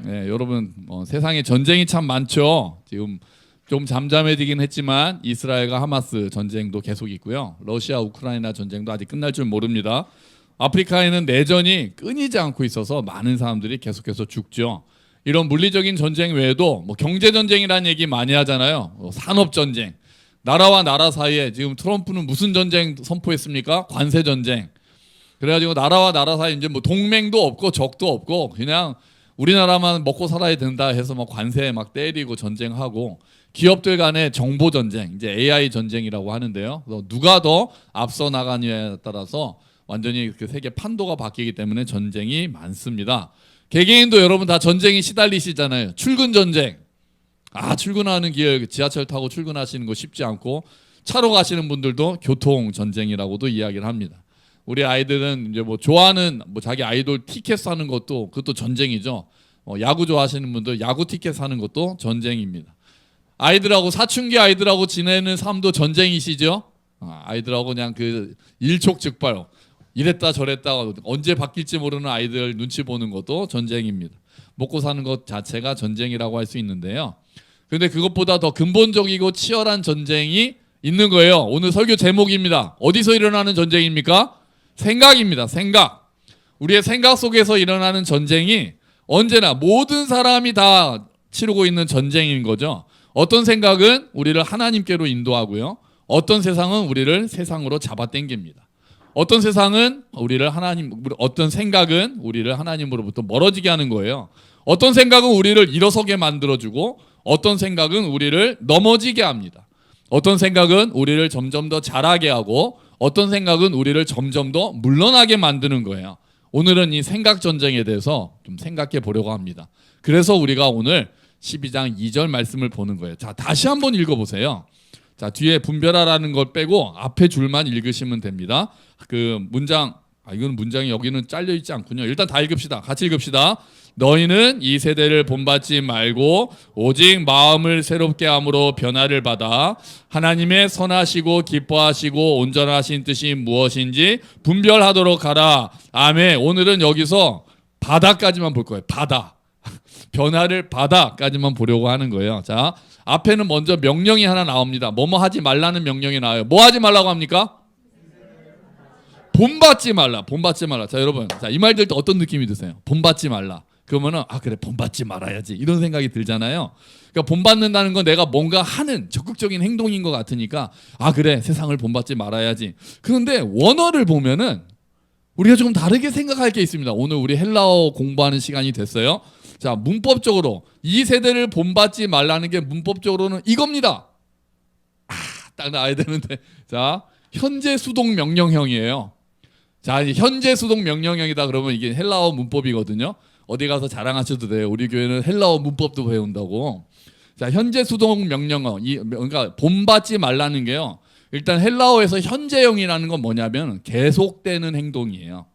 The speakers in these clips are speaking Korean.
네, 여러분 세상에 전쟁이 참 많죠. 지금 좀 잠잠해지긴 했지만 이스라엘과 하마스 전쟁도 계속 있고요. 러시아 우크라이나 전쟁도 아직 끝날 줄 모릅니다. 아프리카에는 내전이 끊이지 않고 있어서 많은 사람들이 계속해서 죽죠. 이런 물리적인 전쟁 외에도 경제 전쟁이라는 얘기 많이 하잖아요. 산업 전쟁. 나라와 나라 사이에 지금 트럼프는 무슨 전쟁 선포했습니까? 관세 전쟁. 그래가지고 나라와 나라 사이에 이제 동맹도 없고 적도 없고 그냥 우리나라만 먹고 살아야 된다 해서 관세 때리고 전쟁하고, 기업들 간의 정보 전쟁, 이제 AI 전쟁이라고 하는데요. 누가 더 앞서 나가느냐에 따라서 완전히 그 세계 판도가 바뀌기 때문에 전쟁이 많습니다. 개개인도 여러분 다 전쟁이 시달리시잖아요. 출근 전쟁. 출근하는 길 지하철 타고 출근하시는 거 쉽지 않고, 차로 가시는 분들도 교통 전쟁이라고도 이야기를 합니다. 우리 아이들은 이제 좋아하는 자기 아이돌 티켓 사는 것도 그것도 전쟁이죠. 야구 좋아하시는 분들 야구 티켓 사는 것도 전쟁입니다. 아이들하고 사춘기 아이들하고 지내는 삶도 전쟁이시죠. 아이들하고 그냥 그 일촉즉발 이랬다 저랬다 언제 바뀔지 모르는 아이들 눈치 보는 것도 전쟁입니다. 먹고 사는 것 자체가 전쟁이라고 할 수 있는데요. 그런데 그것보다 더 근본적이고 치열한 전쟁이 있는 거예요. 오늘 설교 제목입니다. 어디서 일어나는 전쟁입니까? 생각입니다. 생각. 우리의 생각 속에서 일어나는 전쟁이 언제나 모든 사람이 다 치르고 있는 전쟁인 거죠. 어떤 생각은 우리를 하나님께로 인도하고요. 어떤 세상은 우리를 세상으로 잡아당깁니다. 어떤 세상은 어떤 생각은 우리를 하나님으로부터 멀어지게 하는 거예요. 어떤 생각은 우리를 일어서게 만들어주고, 어떤 생각은 우리를 넘어지게 합니다. 어떤 생각은 우리를 점점 더 잘하게 하고, 어떤 생각은 우리를 점점 더 물러나게 만드는 거예요. 오늘은 이 생각 전쟁에 대해서 좀 생각해 보려고 합니다. 그래서 우리가 오늘 12장 2절 말씀을 보는 거예요. 자, 다시 한번 읽어보세요. 자, 뒤에 분별하라는 걸 빼고 앞에 줄만 읽으시면 됩니다. 그 문장, 이건 문장이 여기는 잘려 있지 않군요. 일단 다 읽읍시다. 같이 읽읍시다. 너희는 이 세대를 본받지 말고 오직 마음을 새롭게 함으로 변화를 받아 하나님의 선하시고 기뻐하시고 온전하신 뜻이 무엇인지 분별하도록 하라. 아멘. 오늘은 여기서 바다까지만 볼 거예요. 바다. 변화를 바다까지만 보려고 하는 거예요. 자, 앞에는 먼저 명령이 하나 나옵니다. 뭐뭐 하지 말라는 명령이 나와요. 뭐 하지 말라고 합니까? 본받지 말라. 본받지 말라. 자, 여러분, 이 말 들 때 어떤 느낌이 드세요? 본받지 말라. 그러면은 그래, 본받지 말아야지 이런 생각이 들잖아요. 그러니까 본받는다는 건 내가 뭔가 하는 적극적인 행동인 것 같으니까 그래, 세상을 본받지 말아야지. 그런데 원어를 보면은 우리가 조금 다르게 생각할 게 있습니다. 오늘 우리 헬라어 공부하는 시간이 됐어요. 자, 문법적으로 이 세대를 본받지 말라는 게 문법적으로는 이겁니다. 딱 나와야 되는데, 자, 현재 수동 명령형이에요. 자, 현재 수동 명령형이다 그러면 이게 헬라어 문법이거든요. 어디 가서 자랑하셔도 돼요. 우리 교회는 헬라어 문법도 배운다고. 자, 현재 수동 명령어, 그러니까 본받지 말라는 게요. 일단 헬라어에서 현재형이라는 건 뭐냐면 계속되는 행동이에요.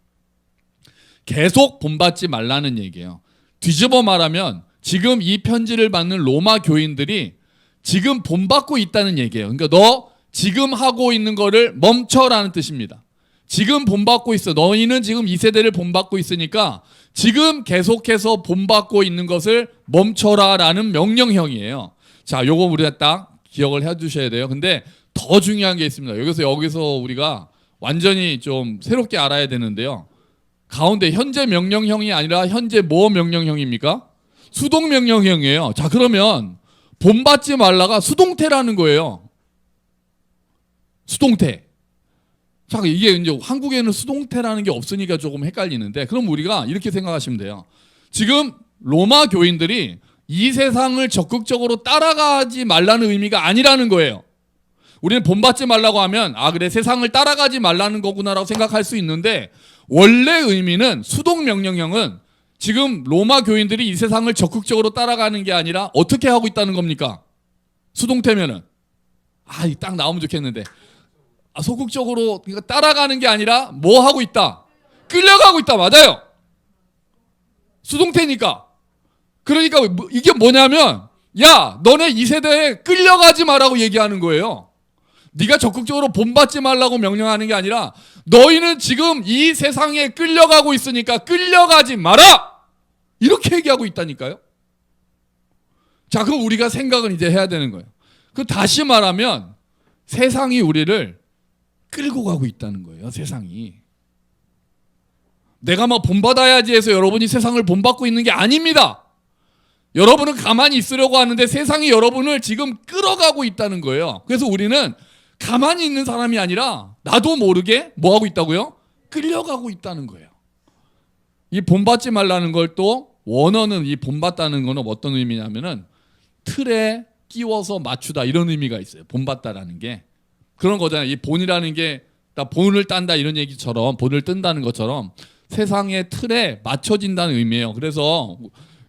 계속 본받지 말라는 얘기예요. 뒤집어 말하면 지금 이 편지를 받는 로마 교인들이 지금 본받고 있다는 얘기예요. 그러니까 너 지금 하고 있는 거를 멈춰라는 뜻입니다. 지금 본받고 있어. 너희는 지금 이 세대를 본받고 있으니까 지금 계속해서 본받고 있는 것을 멈춰라라는 명령형이에요. 자, 요거 우리가 딱 기억을 해두셔야 돼요. 근데 더 중요한 게 있습니다. 여기서 우리가 완전히 좀 새롭게 알아야 되는데요. 가운데 현재 명령형이 아니라 현재 뭐 명령형입니까? 수동 명령형이에요. 자, 그러면 본받지 말라가 수동태라는 거예요. 수동태. 자, 이게 이제 한국에는 수동태라는 게 없으니까 조금 헷갈리는데, 그럼 우리가 이렇게 생각하시면 돼요. 지금 로마 교인들이 이 세상을 적극적으로 따라가지 말라는 의미가 아니라는 거예요. 우리는 본받지 말라고 하면 그래, 세상을 따라가지 말라는 거구나라고 생각할 수 있는데, 원래 의미는 수동 명령형은 지금 로마 교인들이 이 세상을 적극적으로 따라가는 게 아니라 어떻게 하고 있다는 겁니까? 수동태면은 딱 나오면 좋겠는데, 소극적으로 따라가는 게 아니라 뭐 하고 있다? 끌려가고 있다. 맞아요. 수동태니까. 그러니까 이게 뭐냐면, 야, 너네 이 세대에 끌려가지 마라고 얘기하는 거예요. 네가 적극적으로 본받지 말라고 명령하는 게 아니라 너희는 지금 이 세상에 끌려가고 있으니까 끌려가지 마라. 이렇게 얘기하고 있다니까요. 자, 그럼 우리가 생각을 이제 해야 되는 거예요. 그 다시 말하면 세상이 우리를 끌고 가고 있다는 거예요. 세상이. 내가 뭐 본받아야지 해서 여러분이 세상을 본받고 있는 게 아닙니다. 여러분은 가만히 있으려고 하는데 세상이 여러분을 지금 끌어가고 있다는 거예요. 그래서 우리는 가만히 있는 사람이 아니라 나도 모르게 뭐 하고 있다고요? 끌려가고 있다는 거예요. 이 본받지 말라는 걸 또 원어는 이 본받다는 거는 어떤 의미냐면은 틀에 끼워서 맞추다 이런 의미가 있어요. 본받다라는 게 그런 거잖아요. 이 본이라는 게 나 본을 딴다 이런 얘기처럼 본을 뜬다는 것처럼 세상의 틀에 맞춰진다는 의미예요. 그래서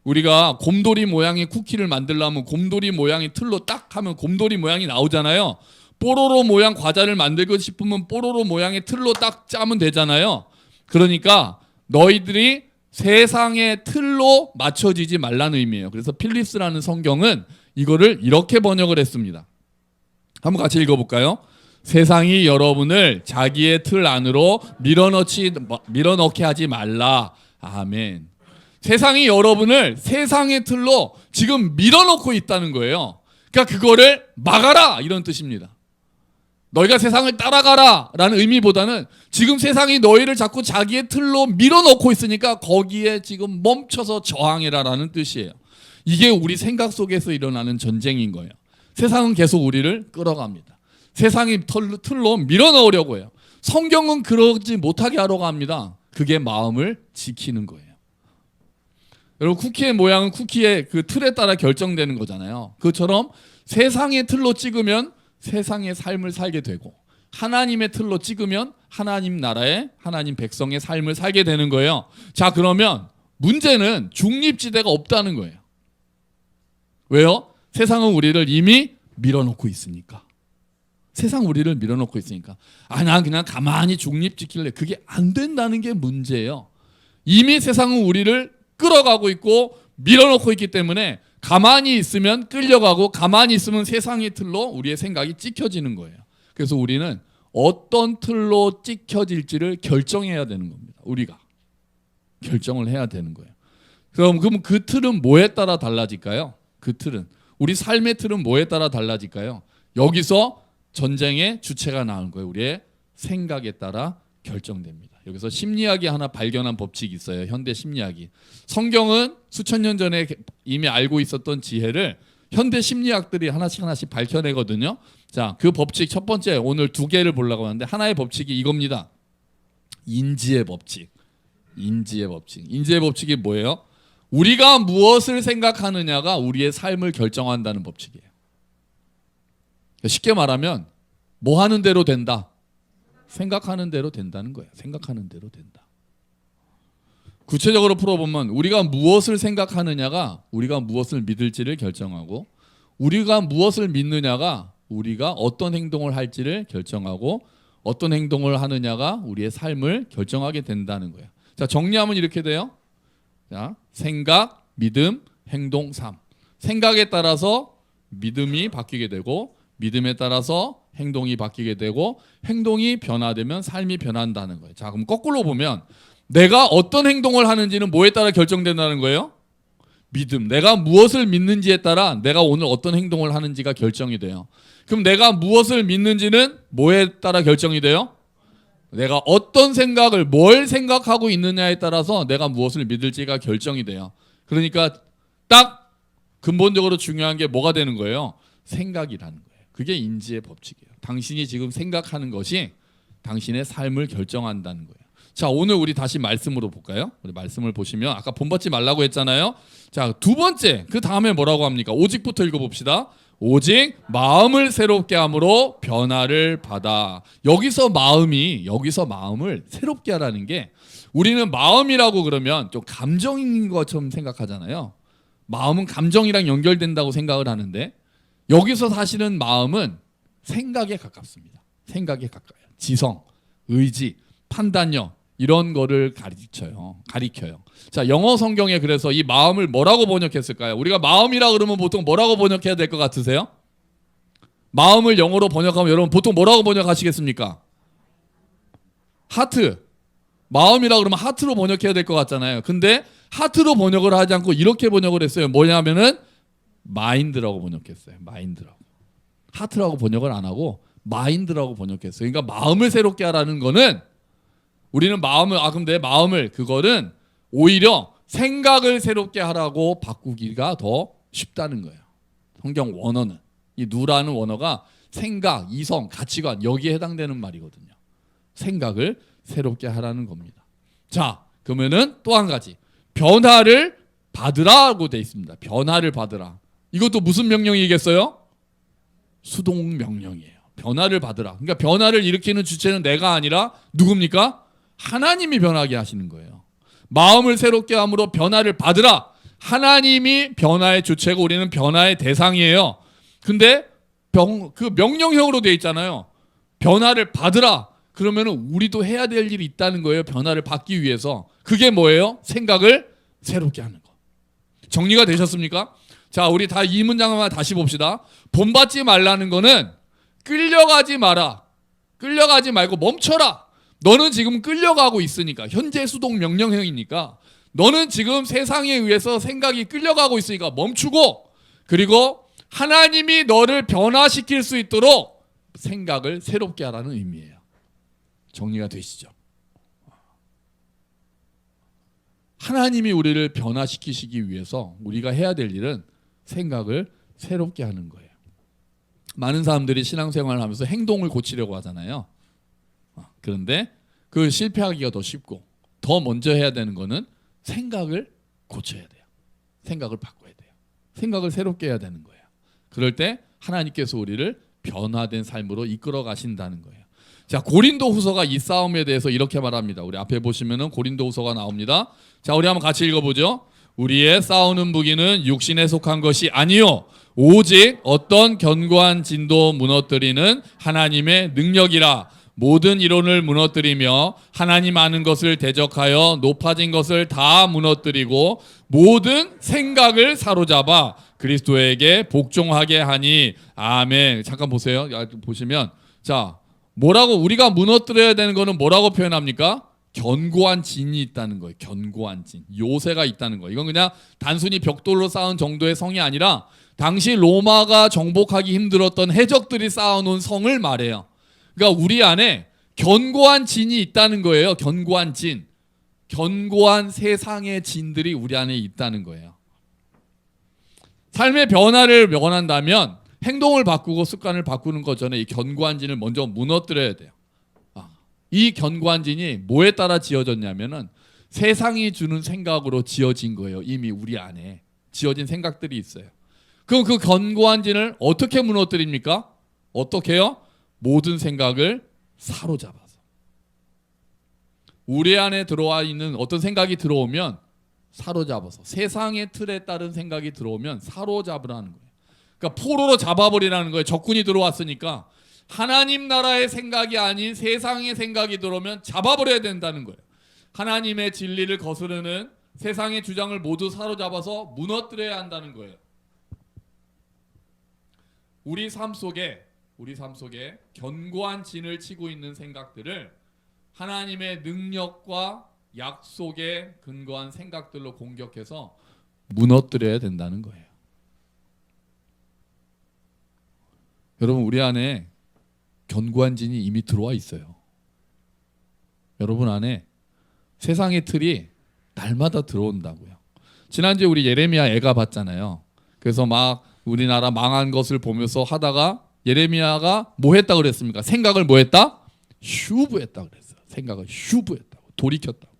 우리가 곰돌이 모양의 쿠키를 만들려면 곰돌이 모양의 틀로 딱 하면 곰돌이 모양이 나오잖아요. 뽀로로 모양 과자를 만들고 싶으면 뽀로로 모양의 틀로 딱 짜면 되잖아요. 그러니까 너희들이 세상의 틀로 맞춰지지 말라는 의미예요. 그래서 필립스라는 성경은 이거를 이렇게 번역을 했습니다. 한번 같이 읽어볼까요? 세상이 여러분을 자기의 틀 안으로 밀어넣게 하지 말라. 아멘. 세상이 여러분을 세상의 틀로 지금 밀어넣고 있다는 거예요. 그러니까 그거를 막아라 이런 뜻입니다. 너희가 세상을 따라가라 라는 의미보다는 지금 세상이 너희를 자꾸 자기의 틀로 밀어넣고 있으니까 거기에 지금 멈춰서 저항해라 라는 뜻이에요. 이게 우리 생각 속에서 일어나는 전쟁인 거예요. 세상은 계속 우리를 끌어갑니다. 세상이 틀로 밀어넣으려고 해요. 성경은 그러지 못하게 하려고 합니다. 그게 마음을 지키는 거예요. 여러분 쿠키의 모양은 쿠키의 그 틀에 따라 결정되는 거잖아요. 그것처럼 세상의 틀로 찍으면 세상의 삶을 살게 되고 하나님의 틀로 찍으면 하나님 나라의 하나님 백성의 삶을 살게 되는 거예요. 자, 그러면 문제는 중립지대가 없다는 거예요. 왜요? 세상은 우리를 이미 밀어놓고 있으니까. 세상 우리를 밀어놓고 있으니까. 난 그냥 가만히 중립 지킬래. 그게 안 된다는 게 문제예요. 이미 세상은 우리를 끌어가고 있고 밀어놓고 있기 때문에 가만히 있으면 끌려가고 가만히 있으면 세상의 틀로 우리의 생각이 찍혀지는 거예요. 그래서 우리는 어떤 틀로 찍혀질지를 결정해야 되는 겁니다. 우리가 결정을 해야 되는 거예요. 그럼 그 틀은 뭐에 따라 달라질까요? 그 틀은 우리 삶의 틀은 뭐에 따라 달라질까요? 여기서 전쟁의 주체가 나온 거예요. 우리의 생각에 따라 결정됩니다. 여기서 심리학이 하나 발견한 법칙이 있어요. 현대 심리학이. 성경은 수천 년 전에 이미 알고 있었던 지혜를 현대 심리학들이 하나씩 밝혀내거든요. 자, 그 법칙 첫 번째 오늘 두 개를 보려고 하는데 하나의 법칙이 이겁니다. 인지의 법칙. 인지의 법칙. 인지의 법칙이 뭐예요? 우리가 무엇을 생각하느냐가 우리의 삶을 결정한다는 법칙이에요. 쉽게 말하면 뭐 하는 대로 된다. 생각하는 대로 된다는 거예요. 생각하는 대로 된다. 구체적으로 풀어보면 우리가 무엇을 생각하느냐가 우리가 무엇을 믿을지를 결정하고 우리가 무엇을 믿느냐가 우리가 어떤 행동을 할지를 결정하고 어떤 행동을 하느냐가 우리의 삶을 결정하게 된다는 거예요. 자, 정리하면 이렇게 돼요. 자, 생각, 믿음, 행동, 삶. 생각에 따라서 믿음이 바뀌게 되고 믿음에 따라서 행동이 바뀌게 되고 행동이 변화되면 삶이 변한다는 거예요. 자, 그럼 거꾸로 보면 내가 어떤 행동을 하는지는 뭐에 따라 결정된다는 거예요? 믿음. 내가 무엇을 믿는지에 따라 내가 오늘 어떤 행동을 하는지가 결정이 돼요. 그럼 내가 무엇을 믿는지는 뭐에 따라 결정이 돼요? 내가 어떤 생각을 뭘 생각하고 있느냐에 따라서 내가 무엇을 믿을지가 결정이 돼요. 그러니까 딱 근본적으로 중요한 게 뭐가 되는 거예요? 생각이라는 거예요. 그게 인지의 법칙이에요. 당신이 지금 생각하는 것이 당신의 삶을 결정한다는 거예요. 자, 오늘 우리 다시 말씀으로 볼까요? 우리 말씀을 보시면 아까 본받지 말라고 했잖아요. 자, 두 번째 그 다음에 뭐라고 합니까? 오직부터 읽어봅시다. 오직 마음을 새롭게 함으로 변화를 받아. 여기서 마음을 새롭게 하라는 게 우리는 마음이라고 그러면 좀 감정인 것처럼 생각하잖아요. 마음은 감정이랑 연결된다고 생각을 하는데 여기서 사실은 마음은 생각에 가깝습니다. 생각에 가까워요. 지성, 의지, 판단력 이런 거를 가리켜요. 자, 영어 성경에 그래서 이 마음을 뭐라고 번역했을까요? 우리가 마음이라 그러면 보통 뭐라고 번역해야 될 것 같으세요? 마음을 영어로 번역하면 여러분 보통 뭐라고 번역하시겠습니까? 하트. 마음이라 그러면 하트로 번역해야 될 것 같잖아요. 근데 하트로 번역을 하지 않고 이렇게 번역을 했어요. 뭐냐면은 마인드라고 번역했어요. 마인드라고. 하트라고 번역을 안 하고 마인드라고 번역했어요. 그러니까 마음을 새롭게 하라는 거는 우리는 마음을 그럼 내 마음을 그거는 오히려 생각을 새롭게 하라고 바꾸기가 더 쉽다는 거예요. 성경 원어는 이 누라는 원어가 생각, 이성, 가치관 여기에 해당되는 말이거든요. 생각을 새롭게 하라는 겁니다. 자, 그러면은 또 한 가지 변화를 받으라고 돼 있습니다. 변화를 받으라. 이것도 무슨 명령이겠어요? 수동 명령이에요. 변화를 받으라. 그러니까 변화를 일으키는 주체는 내가 아니라 누굽니까? 하나님이 변하게 하시는 거예요. 마음을 새롭게 함으로 변화를 받으라. 하나님이 변화의 주체고 우리는 변화의 대상이에요. 근데 그 명령형으로 되어 있잖아요. 변화를 받으라. 그러면 우리도 해야 될 일이 있다는 거예요. 변화를 받기 위해서. 그게 뭐예요? 생각을 새롭게 하는 거. 정리가 되셨습니까? 자, 우리 다 이 문장만 다시 봅시다. 본받지 말라는 거는 끌려가지 마라. 끌려가지 말고 멈춰라. 너는 지금 끌려가고 있으니까. 현재 수동 명령형이니까. 너는 지금 세상에 의해서 생각이 끌려가고 있으니까 멈추고, 그리고 하나님이 너를 변화시킬 수 있도록 생각을 새롭게 하라는 의미예요. 정리가 되시죠? 하나님이 우리를 변화시키시기 위해서 우리가 해야 될 일은 생각을 새롭게 하는 거예요. 많은 사람들이 신앙생활을 하면서 행동을 고치려고 하잖아요. 그런데 그 실패하기가 더 쉽고 더 먼저 해야 되는 거는 생각을 고쳐야 돼요. 생각을 바꿔야 돼요. 생각을 새롭게 해야 되는 거예요. 그럴 때 하나님께서 우리를 변화된 삶으로 이끌어 가신다는 거예요. 자, 고린도후서가 이 싸움에 대해서 이렇게 말합니다. 우리 앞에 보시면은 고린도후서가 나옵니다. 자, 우리 한번 같이 읽어보죠. 우리의 싸우는 무기는 육신에 속한 것이 아니요 오직 어떤 견고한 진도 무너뜨리는 하나님의 능력이라. 모든 이론을 무너뜨리며 하나님 아는 것을 대적하여 높아진 것을 다 무너뜨리고 모든 생각을 사로잡아 그리스도에게 복종하게 하니. 아멘. 잠깐 보세요. 보시면 자, 뭐라고 우리가 무너뜨려야 되는 거는 뭐라고 표현합니까? 견고한 진이 있다는 거예요. 견고한 진. 요새가 있다는 거예요. 이건 그냥 단순히 벽돌로 쌓은 정도의 성이 아니라 당시 로마가 정복하기 힘들었던 해적들이 쌓아놓은 성을 말해요. 그러니까 우리 안에 견고한 진이 있다는 거예요. 견고한 진. 견고한 세상의 진들이 우리 안에 있다는 거예요. 삶의 변화를 원한다면 행동을 바꾸고 습관을 바꾸는 것 전에 이 견고한 진을 먼저 무너뜨려야 돼요. 이 견고한 진이 뭐에 따라 지어졌냐면은 세상이 주는 생각으로 지어진 거예요. 이미 우리 안에 지어진 생각들이 있어요. 그럼 그 견고한 진을 어떻게 무너뜨립니까? 어떻게 해요? 모든 생각을 사로잡아서. 우리 안에 들어와 있는 어떤 생각이 들어오면 사로잡아서, 세상의 틀에 따른 생각이 들어오면 사로잡으라는 거예요. 그러니까 포로로 잡아버리라는 거예요. 적군이 들어왔으니까 하나님 나라의 생각이 아닌 세상의 생각이 들어오면 잡아버려야 된다는 거예요. 하나님의 진리를 거스르는 세상의 주장을 모두 사로잡아서 무너뜨려야 한다는 거예요. 우리 삶 속에 견고한 진을 치고 있는 생각들을 하나님의 능력과 약속에 근거한 생각들로 공격해서 무너뜨려야 된다는 거예요. 여러분, 우리 안에 견고한 진이 이미 들어와 있어요. 여러분 안에 세상의 틀이 날마다 들어온다고요. 지난주에 우리 예레미야 애가 봤잖아요. 그래서 막 우리나라 망한 것을 보면서 하다가 예레미야가 뭐 했다고 그랬습니까? 생각을 뭐 했다? 휴브했다고 그랬어요. 생각을 휴브했다고, 돌이켰다고.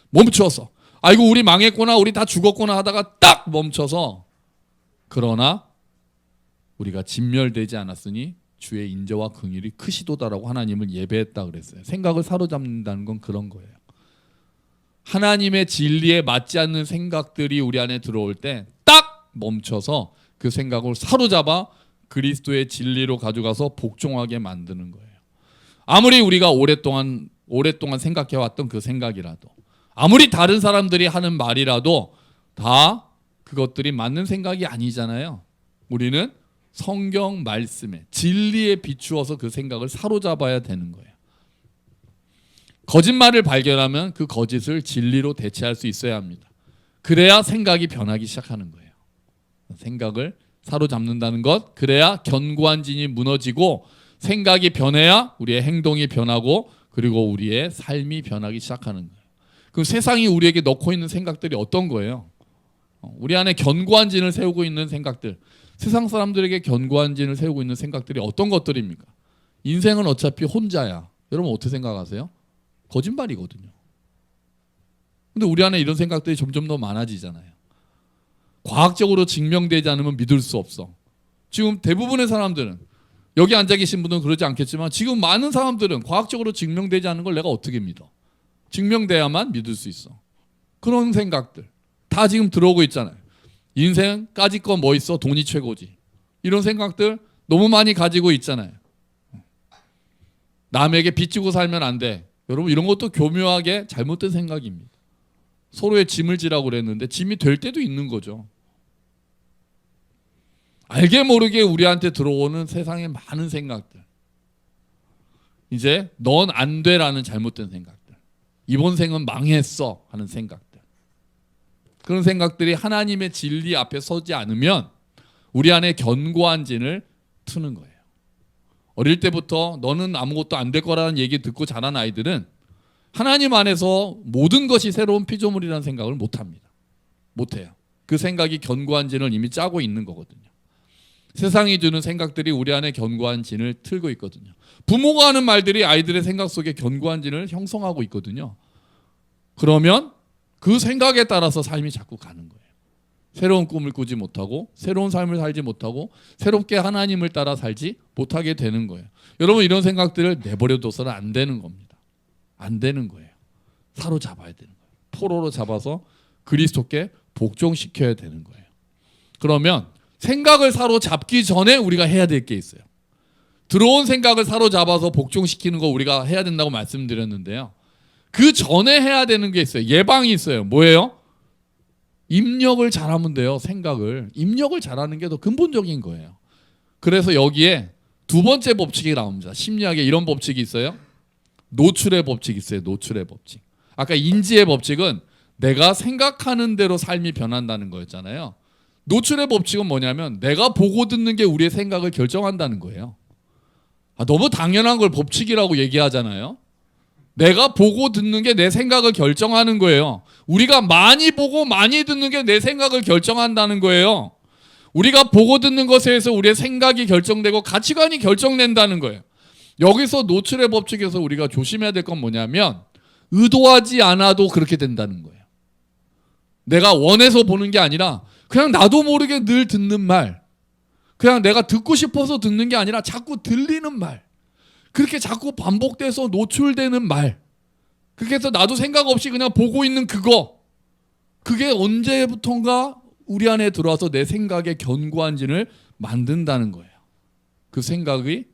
멈춰서 아이고 우리 망했구나, 우리 다 죽었구나 하다가 딱 멈춰서 그러나 우리가 진멸되지 않았으니 주의 인자와 긍휼이 크시도다라고 하나님을 예배했다 그랬어요. 생각을 사로잡는다는 건 그런 거예요. 하나님의 진리에 맞지 않는 생각들이 우리 안에 들어올 때 딱 멈춰서 그 생각을 사로잡아 그리스도의 진리로 가져가서 복종하게 만드는 거예요. 아무리 우리가 오랫동안 생각해왔던 그 생각이라도, 아무리 다른 사람들이 하는 말이라도 다 그것들이 맞는 생각이 아니잖아요. 우리는 성경 말씀에 진리에 비추어서 그 생각을 사로잡아야 되는 거예요. 거짓말을 발견하면 그 거짓을 진리로 대체할 수 있어야 합니다. 그래야 생각이 변하기 시작하는 거예요. 생각을 사로잡는다는 것, 그래야 견고한 진이 무너지고 생각이 변해야 우리의 행동이 변하고 그리고 우리의 삶이 변하기 시작하는 거예요. 그럼 세상이 우리에게 넣고 있는 생각들이 어떤 거예요? 우리 안에 견고한 진을 세우고 있는 생각들, 세상 사람들에게 견고한 진을 세우고 있는 생각들이 어떤 것들입니까? 인생은 어차피 혼자야. 여러분 어떻게 생각하세요? 거짓말이거든요. 근데 우리 안에 이런 생각들이 점점 더 많아지잖아요. 과학적으로 증명되지 않으면 믿을 수 없어. 지금 대부분의 사람들은, 여기 앉아 계신 분들은 그러지 않겠지만 지금 많은 사람들은 과학적으로 증명되지 않은 걸 내가 어떻게 믿어? 증명돼야만 믿을 수 있어. 그런 생각들 다 지금 들어오고 있잖아요. 인생 까짓 거 뭐 있어? 돈이 최고지. 이런 생각들 너무 많이 가지고 있잖아요. 남에게 빚지고 살면 안 돼. 여러분 이런 것도 교묘하게 잘못된 생각입니다. 서로의 짐을 지라고 그랬는데 짐이 될 때도 있는 거죠. 알게 모르게 우리한테 들어오는 세상의 많은 생각들. 이제 넌 안 돼라는 잘못된 생각들. 이번 생은 망했어 하는 생각들. 그런 생각들이 하나님의 진리 앞에 서지 않으면 우리 안에 견고한 진을 트는 거예요. 어릴 때부터 너는 아무것도 안 될 거라는 얘기 듣고 자란 아이들은 하나님 안에서 모든 것이 새로운 피조물이라는 생각을 못합니다. 못해요. 그 생각이 견고한 진을 이미 짜고 있는 거거든요. 세상이 주는 생각들이 우리 안에 견고한 진을 틀고 있거든요. 부모가 하는 말들이 아이들의 생각 속에 견고한 진을 형성하고 있거든요. 그러면 그 생각에 따라서 삶이 자꾸 가는 거예요. 새로운 꿈을 꾸지 못하고 새로운 삶을 살지 못하고 새롭게 하나님을 따라 살지 못하게 되는 거예요. 여러분 이런 생각들을 내버려둬서는 안 되는 겁니다. 안 되는 거예요. 사로잡아야 되는 거예요. 포로로 잡아서 그리스도께 복종시켜야 되는 거예요. 그러면 생각을 사로잡기 전에 우리가 해야 될 게 있어요. 들어온 생각을 사로잡아서 복종시키는 거 우리가 해야 된다고 말씀드렸는데요. 그 전에 해야 되는 게 있어요. 예방이 있어요. 뭐예요? 입력을 잘하면 돼요. 생각을. 입력을 잘하는 게 더 근본적인 거예요. 그래서 여기에 두 번째 법칙이 나옵니다. 심리학에 이런 법칙이 있어요. 노출의 법칙이 있어요. 노출의 법칙. 아까 인지의 법칙은 내가 생각하는 대로 삶이 변한다는 거였잖아요. 노출의 법칙은 뭐냐면 내가 보고 듣는 게 우리의 생각을 결정한다는 거예요. 너무 당연한 걸 법칙이라고 얘기하잖아요. 내가 보고 듣는 게 내 생각을 결정하는 거예요. 우리가 많이 보고 많이 듣는 게 내 생각을 결정한다는 거예요. 우리가 보고 듣는 것에 의해서 우리의 생각이 결정되고 가치관이 결정된다는 거예요. 여기서 노출의 법칙에서 우리가 조심해야 될 건 뭐냐면 의도하지 않아도 그렇게 된다는 거예요. 내가 원해서 보는 게 아니라 그냥 나도 모르게 늘 듣는 말, 그냥 내가 듣고 싶어서 듣는 게 아니라 자꾸 들리는 말, 그렇게 자꾸 반복돼서 노출되는 말, 그렇게 해서 나도 생각 없이 그냥 보고 있는 그게 언제부턴가 우리 안에 들어와서 내 생각의 견고한 진을 만든다는 거예요. 그 생각이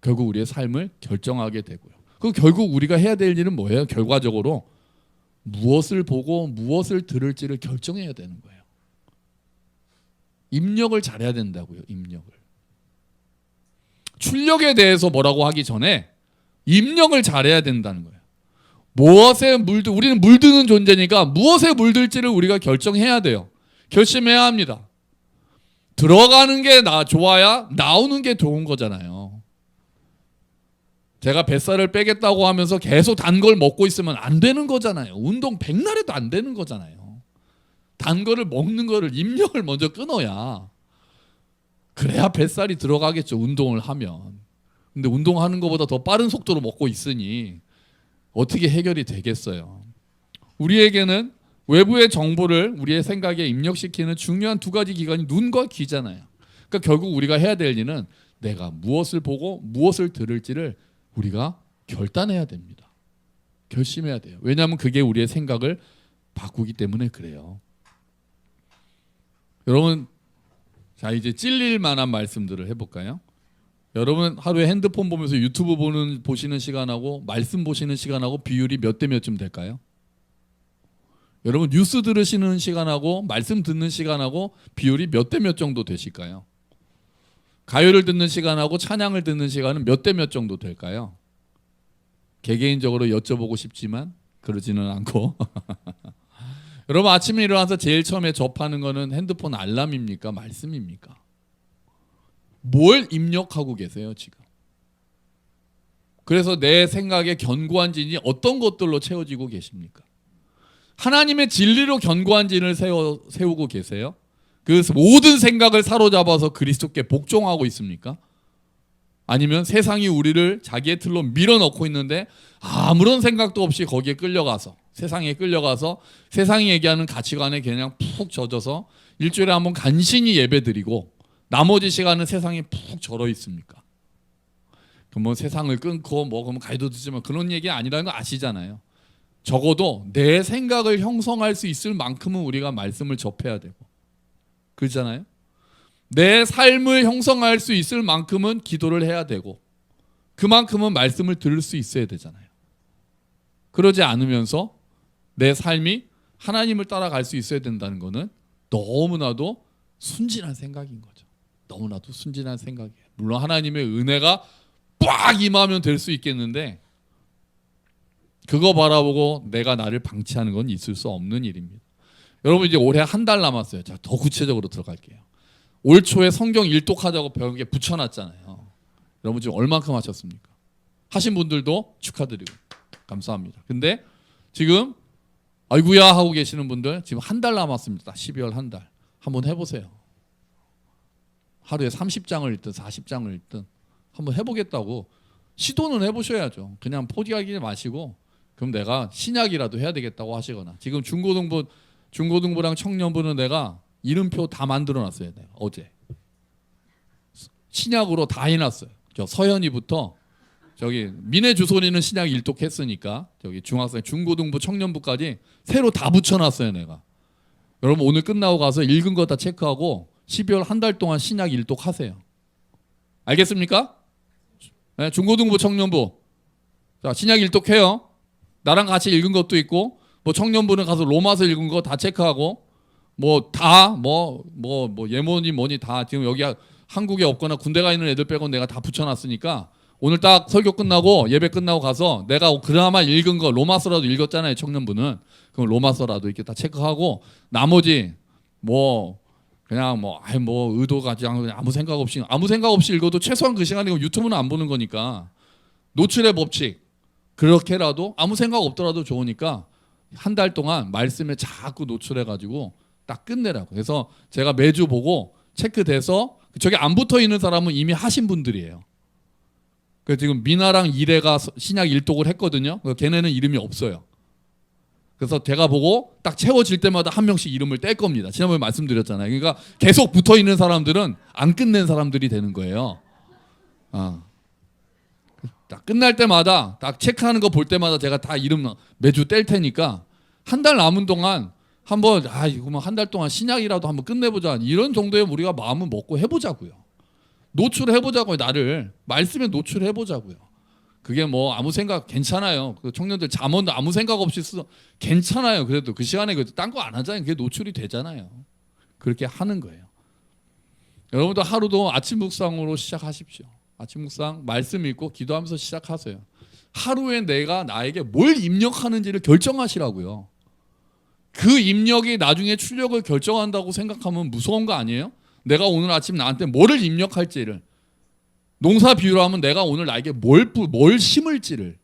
결국 우리의 삶을 결정하게 되고요. 그 결국 우리가 해야 될 일은 뭐예요? 결과적으로 무엇을 보고 무엇을 들을지를 결정해야 되는 거예요. 입력을 잘해야 된다고요. 입력을. 출력에 대해서 뭐라고 하기 전에 입력을 잘해야 된다는 거예요. 우리는 물드는 존재니까 무엇에 물들지를 우리가 결정해야 돼요. 결심해야 합니다. 들어가는 게 좋아야 나오는 게 좋은 거잖아요. 제가 뱃살을 빼겠다고 하면서 계속 단 걸 먹고 있으면 안 되는 거잖아요. 운동 백날 해도 안 되는 거잖아요. 단 거를 먹는 거를 입력을 먼저 끊어야 그래야 뱃살이 들어가겠죠. 운동을 하면. 근데 운동하는 것보다 더 빠른 속도로 먹고 있으니 어떻게 해결이 되겠어요. 우리에게는 외부의 정보를 우리의 생각에 입력시키는 중요한 두 가지 기관이 눈과 귀잖아요. 그러니까 결국 우리가 해야 될 일은 내가 무엇을 보고 무엇을 들을지를 우리가 결단해야 됩니다. 결심해야 돼요. 왜냐하면 그게 우리의 생각을 바꾸기 때문에 그래요. 여러분, 자 이제 찔릴 만한 말씀들을 해볼까요? 여러분 하루에 핸드폰 보면서 유튜브 보시는 시간하고 말씀 보시는 시간하고 비율이 몇 대 몇쯤 될까요? 여러분 뉴스 들으시는 시간하고 말씀 듣는 시간하고 비율이 몇 대 몇 정도 되실까요? 가요를 듣는 시간하고 찬양을 듣는 시간은 몇 대 몇 정도 될까요? 개개인적으로 여쭤보고 싶지만 그러지는 않고 여러분 아침에 일어나서 제일 처음에 접하는 거는 핸드폰 알람입니까? 말씀입니까? 뭘 입력하고 계세요 지금? 그래서 내 생각의 견고한 진이 어떤 것들로 채워지고 계십니까? 하나님의 진리로 견고한 진을 세우고 계세요? 그 모든 생각을 사로잡아서 그리스도께 복종하고 있습니까? 아니면 세상이 우리를 자기의 틀로 밀어넣고 있는데 아무런 생각도 없이 거기에 끌려가서, 세상에 끌려가서 세상이 얘기하는 가치관에 그냥 푹 젖어서 일주일에 한번 간신히 예배드리고 나머지 시간은 세상에 푹 절어 있습니까? 그럼 세상을 끊고 그러면 가이도 듣지만 그런 얘기 아니라는 거 아시잖아요. 적어도 내 생각을 형성할 수 있을 만큼은 우리가 말씀을 접해야 되고, 그렇잖아요. 내 삶을 형성할 수 있을 만큼은 기도를 해야 되고, 그만큼은 말씀을 들을 수 있어야 되잖아요. 그러지 않으면서 내 삶이 하나님을 따라갈 수 있어야 된다는 것은 너무나도 순진한 생각인 거죠. 너무나도 순진한 생각이에요. 물론 하나님의 은혜가 빡 임하면 될 수 있겠는데 그거 바라보고 내가 나를 방치하는 건 있을 수 없는 일입니다. 여러분 이제 올해 한 달 남았어요. 자, 더 구체적으로 들어갈게요. 올 초에 성경 일독하자고 벽에 붙여놨잖아요. 여러분 지금 얼만큼 하셨습니까? 하신 분들도 축하드리고 감사합니다. 근데 지금 아이구야 하고 계시는 분들 지금 한 달 남았습니다. 12월 한 달. 한번 해보세요. 하루에 30장을 읽든 40장을 읽든 한번 해보겠다고 시도는 해보셔야죠. 그냥 포기하지 마시고 그럼 내가 신약이라도 해야 되겠다고 하시거나, 지금 중고등부랑 청년부는 내가 이름표 다 만들어놨어요. 내가 어제 신약으로 다 해놨어요. 저 서현이부터 저기 민혜 주소리는 신약 일독했으니까 저기 중학생 중고등부 청년부까지 새로 다 붙여놨어요. 내가 여러분 오늘 끝나고 가서 읽은 거 다 체크하고 12월 한 달 동안 신약 일독하세요. 알겠습니까? 네, 중고등부 청년부 자 신약 일독해요. 나랑 같이 읽은 것도 있고 청년부는 가서 로마서 읽은 거 다 체크하고 예모니 뭐니 다 지금 여기 한국에 없거나 군대 가 있는 애들 빼고 내가 다 붙여놨으니까 오늘 딱 설교 끝나고 예배 끝나고 가서 내가 그나마 읽은 거 로마서라도 읽었잖아요. 청년부는 그럼 로마서라도 이렇게 다 체크하고 나머지 그냥 의도 가지 않고 아무 생각 없이 읽어도 최소한 그 시간에 유튜브는 안 보는 거니까 노출의 법칙 그렇게라도 아무 생각 없더라도 좋으니까 한 달 동안 말씀에 자꾸 노출해가지고 딱 끝내라고. 그래서 제가 매주 보고 체크돼서 저기 안 붙어 있는 사람은 이미 하신 분들이에요. 그래서 지금 미나랑 이래가 신약 일독을 했거든요. 걔네는 이름이 없어요. 그래서 제가 보고 딱 채워질 때마다 한 명씩 이름을 뗄 겁니다. 지난번에 말씀드렸잖아요. 그러니까 계속 붙어 있는 사람들은 안 끝낸 사람들이 되는 거예요. 딱 끝날 때마다 딱 체크하는 거 볼 때마다 제가 다 이름 매주 뗄 테니까 한 달 남은 동안 한번 이거 한 달 동안 신약이라도 한번 끝내보자 이런 정도의 우리가 마음을 먹고 해보자고요. 노출해보자고요. 나를 말씀에 노출해보자고요. 그게 아무 생각 괜찮아요. 그 청년들 잠언도 아무 생각 없이 쓰 괜찮아요. 그래도 그 시간에 딴 거 안 하잖아요. 그게 노출이 되잖아요. 그렇게 하는 거예요. 여러분도 하루도 아침 묵상으로 시작하십시오. 아침 묵상 말씀 읽고 기도하면서 시작하세요. 하루에 내가 나에게 뭘 입력하는지를 결정하시라고요. 그 입력이 나중에 출력을 결정한다고 생각하면 무서운 거 아니에요? 내가 오늘 아침 나한테 뭐를 입력할지를, 농사 비유로 하면 내가 오늘 나에게 뭘 심을지를,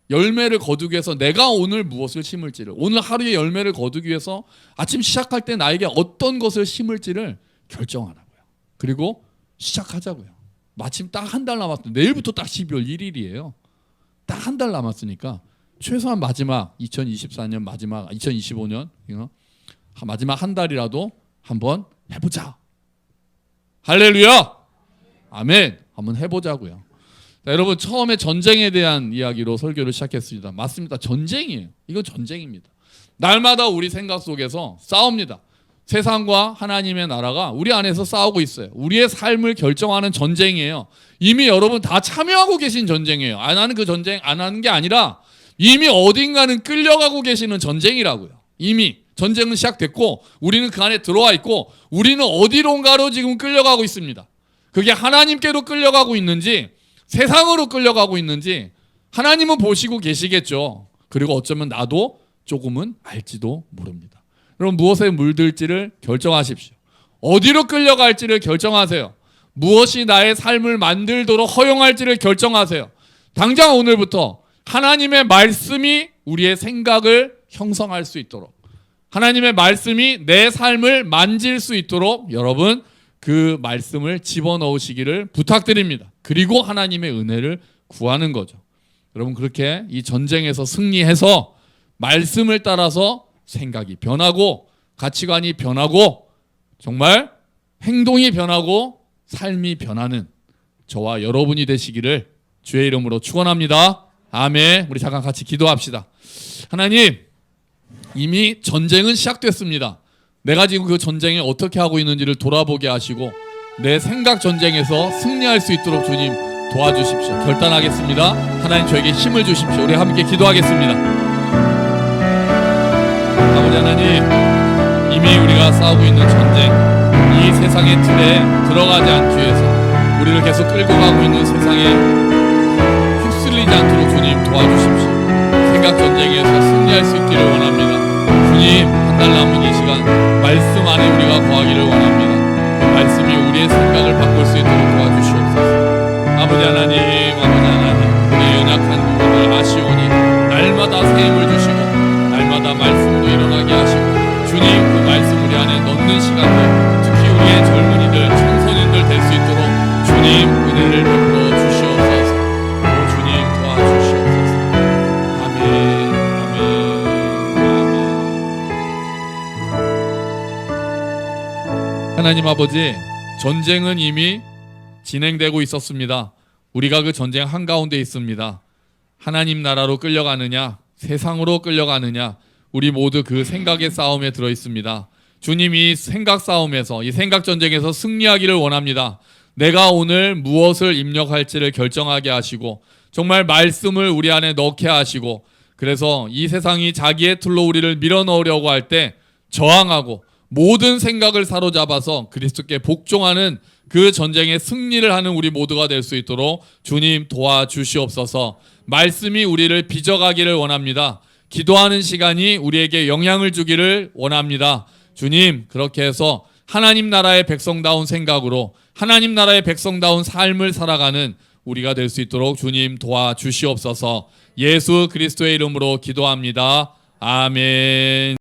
열매를 거두기 위해서 내가 오늘 무엇을 심을지를, 오늘 하루의 열매를 거두기 위해서 아침 시작할 때 나에게 어떤 것을 심을지를 결정하라고요. 그리고 시작하자고요. 마침 딱 한 달 남았어요. 내일부터 딱 12월 1일이에요. 딱 한 달 남았으니까 최소한 마지막 2024년 마지막 2025년 마지막 한 달이라도 한번 해보자. 할렐루야. 아멘. 한번 해보자고요. 자, 여러분 처음에 전쟁에 대한 이야기로 설교를 시작했습니다. 맞습니다. 전쟁이에요. 이건 전쟁입니다. 날마다 우리 생각 속에서 싸웁니다. 세상과 하나님의 나라가 우리 안에서 싸우고 있어요. 우리의 삶을 결정하는 전쟁이에요. 이미 여러분 다 참여하고 계신 전쟁이에요. 안 하는 그 전쟁 안 하는 게 아니라 이미 어딘가는 끌려가고 계시는 전쟁이라고요. 이미 전쟁은 시작됐고 우리는 그 안에 들어와 있고 우리는 어디론가로 지금 끌려가고 있습니다. 그게 하나님께로 끌려가고 있는지 세상으로 끌려가고 있는지 하나님은 보시고 계시겠죠. 그리고 어쩌면 나도 조금은 알지도 모릅니다. 여러분 무엇에 물들지를 결정하십시오. 어디로 끌려갈지를 결정하세요. 무엇이 나의 삶을 만들도록 허용할지를 결정하세요. 당장 오늘부터 하나님의 말씀이 우리의 생각을 형성할 수 있도록, 하나님의 말씀이 내 삶을 만질 수 있도록 여러분 그 말씀을 집어넣으시기를 부탁드립니다. 그리고 하나님의 은혜를 구하는 거죠. 여러분 그렇게 이 전쟁에서 승리해서 말씀을 따라서 생각이 변하고 가치관이 변하고 정말 행동이 변하고 삶이 변하는 저와 여러분이 되시기를 주의 이름으로 축원합니다. 아멘. 우리 잠깐 같이 기도합시다. 하나님, 이미 전쟁은 시작됐습니다. 내가 지금 그 전쟁에 어떻게 하고 있는지를 돌아보게 하시고 내 생각 전쟁에서 승리할 수 있도록 주님 도와주십시오. 결단하겠습니다. 하나님 저에게 힘을 주십시오. 우리 함께 기도하겠습니다. 아버지 하나님, 이미 우리가 싸우고 있는 전쟁, 이 세상의 틀에 들어가지 않기 위해서 우리를 계속 끌고 가고 있는 세상에 휩쓸리지 않도록 주님 도와주십시오. 생각 전쟁에서 승리할 수 있기를 원합니다. 주님, 한 달 남은 이 시간 말씀 안에 우리가 거하기를 원합니다. 그 말씀이 우리의 생각을 바꿀 수 있도록 도와주시옵소서. 아버지 하나님, 우리의 연약한 부분을 아시오니 날마다 새 힘을 주시고 날마다 말씀으로 일어나게 하시고 주님, 그 말씀 우리 안에 넣는 시간들, 특히 우리의 젊은이들, 청소년들 될 수 있도록 주님 은혜를 베풀어 주시옵소서. 주님 도와주시옵소서. 아멘. 하나님 아버지, 전쟁은 이미 진행되고 있었습니다. 우리가 그 전쟁 한가운데 있습니다. 하나님 나라로 끌려가느냐, 세상으로 끌려가느냐, 우리 모두 그 생각의 싸움에 들어 있습니다. 주님, 이 생각 싸움에서, 이 생각 전쟁에서 승리하기를 원합니다. 내가 오늘 무엇을 입력할지를 결정하게 하시고 정말 말씀을 우리 안에 넣게 하시고, 그래서 이 세상이 자기의 틀로 우리를 밀어넣으려고 할 때 저항하고 모든 생각을 사로잡아서 그리스도께 복종하는 그 전쟁에 승리를 하는 우리 모두가 될 수 있도록 주님 도와주시옵소서. 말씀이 우리를 빚어가기를 원합니다. 기도하는 시간이 우리에게 영향을 주기를 원합니다. 주님, 그렇게 해서 하나님 나라의 백성다운 생각으로 하나님 나라의 백성다운 삶을 살아가는 우리가 될 수 있도록 주님 도와주시옵소서. 예수 그리스도의 이름으로 기도합니다. 아멘.